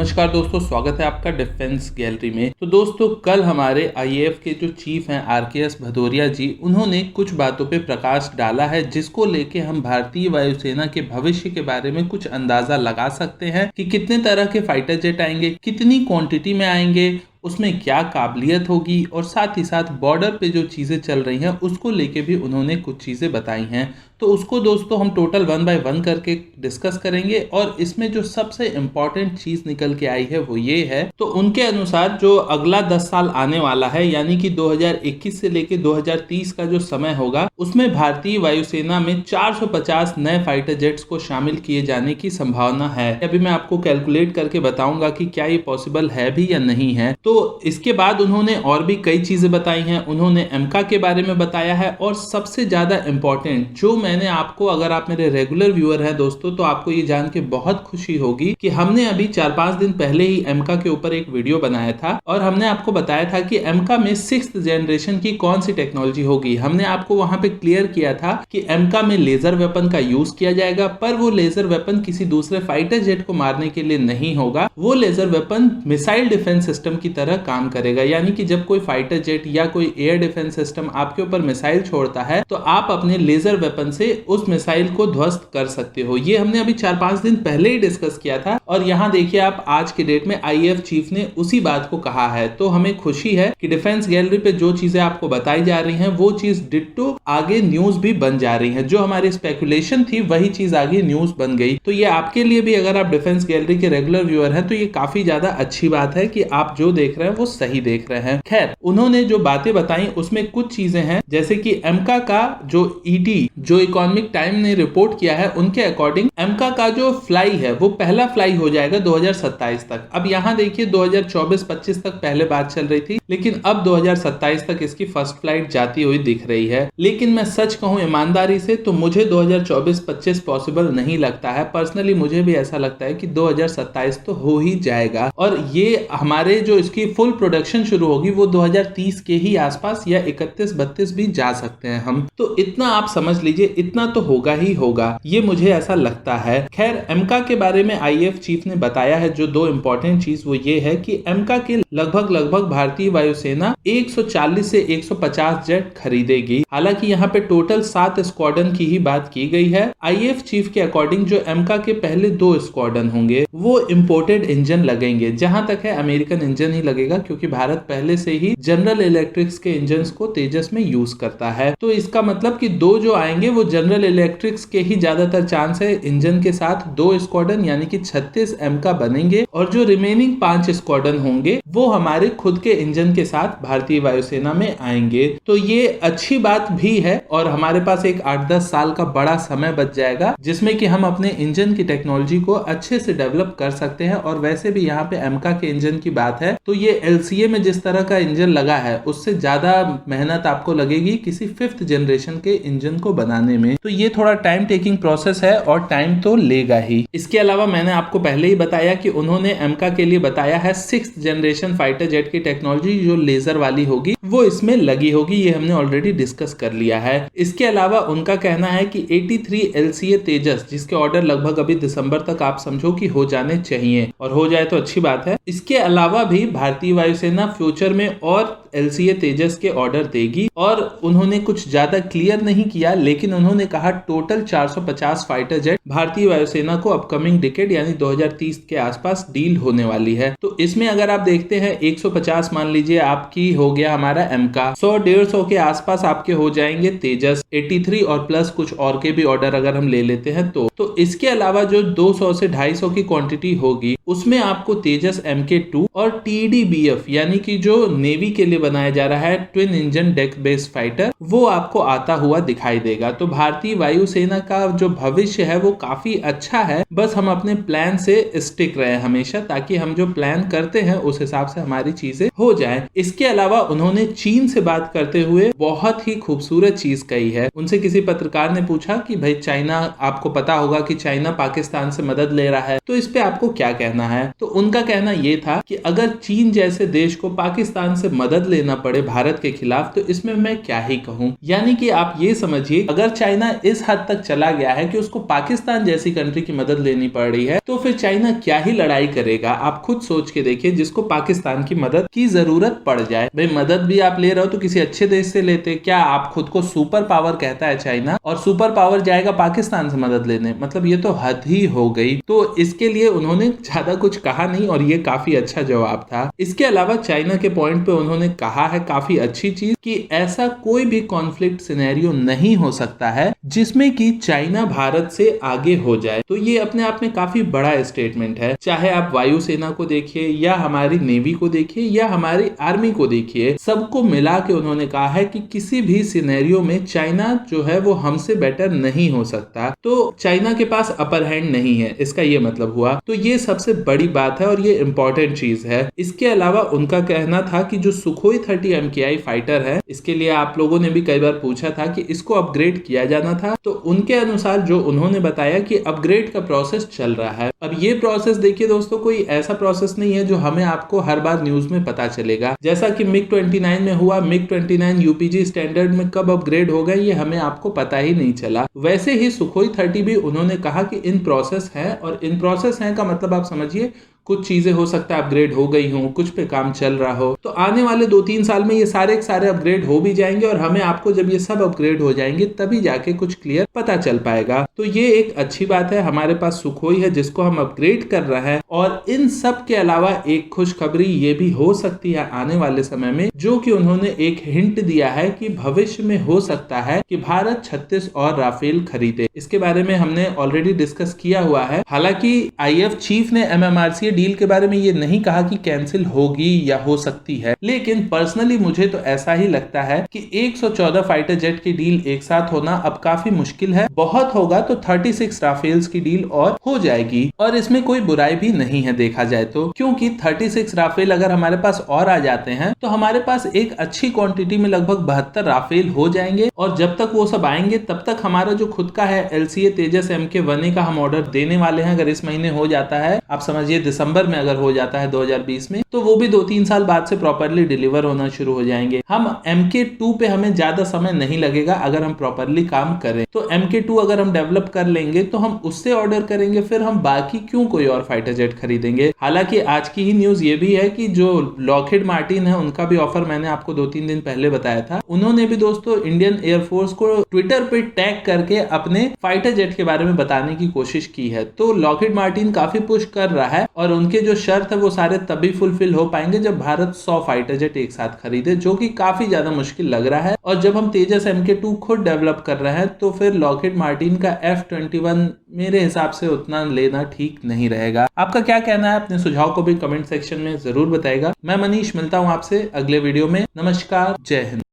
नमस्कार दोस्तों, स्वागत है आपका डिफेंस गैलरी में। तो दोस्तों, कल हमारे आईएएफ के जो चीफ हैं आरकेएस भदौरिया जी, उन्होंने कुछ बातों पे प्रकाश डाला है जिसको लेके हम भारतीय वायुसेना के भविष्य के बारे में कुछ अंदाजा लगा सकते हैं कि कितने तरह के फाइटर जेट आएंगे, कितनी क्वांटिटी में आएंगे, उसमें क्या काबिलियत होगी, और साथ ही साथ बॉर्डर पे जो चीज़ें चल रही हैं उसको लेके भी उन्होंने कुछ चीज़ें बताई हैं। तो उसको दोस्तों हम टोटल 1 बाय 1 करके डिस्कस करेंगे। और इसमें जो सबसे इम्पॉर्टेंट चीज़ निकल के आई है वो ये है, तो उनके अनुसार जो अगला 10 साल आने वाला है, यानी कि 2021 से लेके 2030 का जो समय होगा, उसमें भारतीय वायुसेना में 450 नए फाइटर जेट्स को शामिल किए जाने की संभावना है। अभी मैं आपको कैलकुलेट करके बताऊंगा कि क्या ये पॉसिबल है भी या नहीं है। तो इसके बाद उन्होंने और भी कई चीजें बताई हैं। उन्होंने एमका के बारे में बताया है, और सबसे ज्यादा इंपॉर्टेंट जो मैंने आपको, अगर आप मेरे रेगुलर व्यूअर हैं दोस्तों, तो आपको ये जान के बहुत खुशी होगी कि हमने अभी 4-5 दिन पहले ही एमका के ऊपर एक वीडियो बनाया था, और हमने आपको बताया था कि एमका में 6th जनरेशन की कौन सी टेक्नोलॉजी होगी। हमने आपको वहां पे क्लियर किया था कि एमका में लेजर वेपन का यूज किया जाएगा, पर वो लेजर वेपन किसी दूसरे फाइटर जेट को मारने के लिए नहीं होगा। वो laser weapon missile defence system की तरह काम करेगा, यानी कि जब कोई फाइटर जेट या कोई एयर डिफेंस सिस्टम आपके ऊपर मिसाइल छोड़ता है तो आप अपने लेजर वेपन से उस मिसाइल को ध्वस्त कर सकते हो। ये हमने अभी 4-5 दिन पहले ही डिस्कस किया था, और यहाँ देखिए आप, आज की डेट में आईएएफ चीफ ने उसी बात को कहा है। तो हमें खुशी है कि डिफेंस गैलरी पे जो चीजें आपको बताई जा रही हैं वो चीज डिट्टो आगे न्यूज भी बन जा रही है। जो हमारी स्पेकुलेशन थी वही चीज आगे न्यूज बन गई। तो ये आपके लिए भी, अगर आप डिफेंस गैलरी के रेगुलर व्यूअर हैं, तो ये काफी ज्यादा अच्छी बात है कि आप जो देख रहे हैं वो सही देख रहे हैं। खैर, उन्होंने जो बातें बताई उसमें कुछ चीजें हैं, जैसे कि एमका का जो ईटी, जो इकोनॉमिक टाइम ने रिपोर्ट किया है, उनके अकॉर्डिंग एमका का जो फ्लाई है वो पहला फ्लाई हो जाएगा 2027 तक। अब यहाँ देखिए 2024-25 तक पहले बात चल रही थी, लेकिन अब 2027 तक इसकी फर्स्ट फ्लाइट जाती हुई दिख रही है। लेकिन मैं सच कहूं ईमानदारी से, तो मुझे 2024-25 पॉसिबल नहीं लगता है। पर्सनली मुझे भी ऐसा लगता है कि 2027 तो हो ही जाएगा, और ये हमारे जो इसकी फुल प्रोडक्शन शुरू होगी वो 2030 के ही आसपास, या 31-32 भी जा सकते हैं हम। तो इतना आप समझ लीजिए, इतना तो होगा ही होगा, ये मुझे ऐसा लगता है। खैर, एमका के बारे में आईएएफ चीफ ने बताया है जो 2 इंपॉर्टेंट चीज, वो ये है कि एमका के लगभग भारतीय वायुसेना 140 से 150 जेट खरीदेगी। हालांकि यहाँ पे टोटल 7 स्क्वाड्रन की ही बात की गई है। आईएएफ चीफ के अकॉर्डिंग जो एमका के पहले 2 स्क्वाड्रन होंगे वो इंपोर्टेड इंजन लगेंगे। जहां तक है अमेरिकन इंजन ही लगेगा, क्योंकि भारत पहले से ही जनरल इलेक्ट्रिक्स के इंजन को तेजस में यूज करता है। तो इसका मतलब कि 2 जो आएंगे वो जनरल इलेक्ट्रिक्स के ही ज्यादातर चांस है। इंजन के साथ 2 स्क्वाड्रन यानी कि 36 एमका बनेंगे, और जो रिमेनिंग 5 स्क्वाड्रन होंगे वो हमारे खुद के इंजन के साथ भारतीय वायुसेना में आएंगे। तो ये अच्छी बात भी है, और हमारे पास एक 8-10 साल का बड़ा समय बच जाएगा जिसमें कि हम अपने इंजन की टेक्नोलॉजी को अच्छे से डेवलप कर सकते हैं। और वैसे भी यहाँ पे एमका के इंजन की बात है तो ये एलसीए में जिस तरह का इंजन लगा है उससे ज्यादा मेहनत आपको लगेगी किसी 5th जनरेशन के इंजन को बनाने में। तो ये थोड़ा टाइम टेकिंग प्रोसेस है, और टाइम तो लेगा ही। इसके अलावा मैंने आपको पहले ही बताया कि उन्होंने एमका के लिए बताया है 6th जनरेशन फाइटर जेट की टेक्नोलॉजी जो लेजर वाली होगी वो इसमें लगी होगी। ये हमने ऑलरेडी डिस्कस कर लिया है। इसके अलावा उनका कहना है कि 83 एलसीए तेजस, जिसके ऑर्डर लगभग अभी दिसंबर तक आप समझो कि हो जाने चाहिए, और हो जाए तो अच्छी बात है। इसके अलावा भी भारतीय वायुसेना फ्यूचर में और एलसीए तेजस के ऑर्डर देगी, और उन्होंने कुछ ज्यादा क्लियर नहीं किया, लेकिन उन्होंने कहा टोटल 450 फाइटर जेट भारतीय वायुसेना को अपकमिंग डिकेड यानी 2030 के आसपास डील होने वाली है। तो इसमें अगर आप देखते हैं 150 मान लीजिए आपकी हो गया हमारा एमका, 100-150 के आसपास आपके हो जाएंगे तेजस, 83 और प्लस कुछ और के भी ऑर्डर अगर हम ले लेते हैं तो इसके अलावा जो 200 से 250 की क्वांटिटी होगी उसमें आपको तेजस MK2 और TDBF यानी कि जो नेवी के लिए बनाया जा रहा है twin engine deck based fighter, वो आपको आता हुआ दिखाई देगा। तो भारतीय वायुसेना का जो भविष्य है वो काफी अच्छा है। बस हम अपने प्लान से स्टिक रहे हमेशा, ताकि हम जो प्लान करते हैं उस हिसाब से हमारी चीजें हो जाए। इसके अलावा उन्होंने चीन से बात करते हुए बहुत ही खूबसूरत चीज कही है। उनसे किसी पत्रकार ने पूछा कि भाई चाइना, आपको पता होगा कि चाइना पाकिस्तान से मदद ले रहा है, तो इस पे आपको क्या कहना है। तो उनका कहना ये था कि अगर चीन जैसे देश को पाकिस्तान से मदद लेना पड़े भारत के खिलाफ तो इसमें मैं क्या ही कहूं। यानी कि आप ये समझिए, अगर चाइना इस हद तक चला गया है कि उसको पाकिस्तान जैसी कंट्री की मदद मदद लेनी पड़ रही है, तो फिर चाइना क्या ही लड़ाई करेगा। आप खुद सोच के देखिए, जिसको पाकिस्तान की मदद की जरूरत पड़ जाए, भाई मदद भी आप ले रहे हो तो किसी अच्छे देश से लेते। क्या आप खुद को सुपर पावर कहता है चाइना, और सुपर पावर जाएगा पाकिस्तान से मदद लेने, मतलब ये तो हद ही हो गई। तो इसके लिए उन्होंने ज्यादा कुछ कहा नहीं और ये काफी अच्छा जवाब था। इसके अलावा चाइना के पॉइंट पे उन्होंने कहा है काफी अच्छी चीज कि ऐसा कोई भी कॉन्फ्लिक्ट सिनेरियो नहीं हो सकता है जिसमें कि चाइना भारत से आगे हो जाए। तो ये अपने आप में काफी बड़ा स्टेटमेंट है। चाहे आप वायुसेना को देखिए या हमारी नेवी को देखिए या हमारी आर्मी को देखिए, सबको मिला के उन्होंने कहा है कि किसी भी सिनेरियो में चाइना जो है वो हमसे बेटर नहीं हो सकता। तो चाइना के पास अपर हैंड नहीं है, इसका ये मतलब हुआ। तो ये सबसे बड़ी बात है और ये इंपॉर्टेंट चीज है। इसके अलावा उनका कहना था कि जो सुखोई 30 MKI फाइटर है, इसके लिए आप लोगों ने भी कई बार पूछा था कि इसको अपग्रेड किया जाना था। तो उनके अनुसार जो उन्होंने बताया कि अपग्रेड का प्रोसेस चल रहा है। अब ये प्रोसेस देखिए दोस्तों, कोई ऐसा प्रोसेस नहीं है जो हमें आपको हर बार न्यूज में पता चलेगा। जैसा कि MiG-29 में हुआ, MiG-29 UPG स्टैंडर्ड में कब अपग्रेड हो गए ये हमें आपको पता ही नहीं चला। वैसे ही सुखोई 30 भी उन्होंने कहा कि इन प्रोसेस है, और इन प्रोसेस है का मतलब आप समझिए कुछ चीजें हो सकता है अपग्रेड हो गई हो, कुछ पे काम चल रहा हो। तो आने वाले 2-3 साल में ये सारे के सारे अपग्रेड हो भी जाएंगे और हमें आपको जब ये सब अपग्रेड हो जाएंगे तभी जाके कुछ क्लियर पता चल पाएगा। तो ये एक अच्छी बात है, हमारे पास सुखोई है जिसको हम अपग्रेड कर रहे हैं। और इन सब के अलावा एक खुशखबरी ये भी हो सकती है आने वाले समय में, जो कि उन्होंने एक हिंट दिया है कि भविष्य में हो सकता है कि भारत 36 और राफेल खरीदे। इसके बारे में हमने ऑलरेडी डिस्कस किया हुआ है। हालांकि IAF चीफ ने MMRCA डील के बारे में ये नहीं कहा कि कैंसिल होगी या हो सकती है, लेकिन पर्सनली मुझे तो ऐसा ही लगता है कि 114 फाइटर जेट की डील एक साथ होना अब काफी मुश्किल है। बहुत होगा तो 36 राफेल्स की डील और हो जाएगी, और इसमें कोई बुराई भी नहीं है देखा जाए तो, क्योंकि 36 राफेल अगर हमारे पास और आ जाते हैं तो हमारे पास एक अच्छी क्वांटिटी में लगभग 72 राफेल हो जाएंगे। और जब तक वो सब आएंगे तब तक हमारा जो खुद का है LCA तेजस MK1A का हम ऑर्डर देने वाले हैं। अगर इस महीने हो जाता है, आप समझिए दिसंबर में अगर हो जाता है 2020 में, तो वो भी 2-3 साल बाद से प्रॉपरली डिलीवर होना शुरू हो जाएंगे। हम MK2 पे हमें ज्यादा समय नहीं लगेगा अगर हम प्रॉपरली काम करें। तो MK2 अगर हम डेवलप कर लेंगे तो हम उससे ऑर्डर करेंगे, फिर हम बाकी क्यों कोई और फाइटर जेट खरीदेंगे। हालांकि आज की ही न्यूज ये भी है कि जो लॉकहीड मार्टिन है उनका भी ऑफर मैंने आपको 2-3 दिन पहले बताया था। उन्होंने भी दोस्तों इंडियन एयरफोर्स को ट्विटर पे टैग करके अपने फाइटर जेट के बारे में बताने की कोशिश की है। तो लॉकहीड मार्टिन काफी पुश कर रहा है और उनके जो शर्त है वो सारे तभी फुलफिल हो पाएंगे जब भारत 100 फाइटर जेट एक साथ खरीदे, जो कि काफी ज्यादा मुश्किल लग रहा है। और जब हम तेजस MK2 खुद डेवलप कर रहे हैं तो फिर लॉकहीड मार्टिन का F-21 मेरे हिसाब से उतना लेना ठीक नहीं रहेगा। आपका क्या कहना है? अपने सुझाव को भी कमेंट सेक्शन में जरूर बताएगा। मैं मनीष मिलता हूं आपसे अगले वीडियो में। नमस्कार, जय हिंद।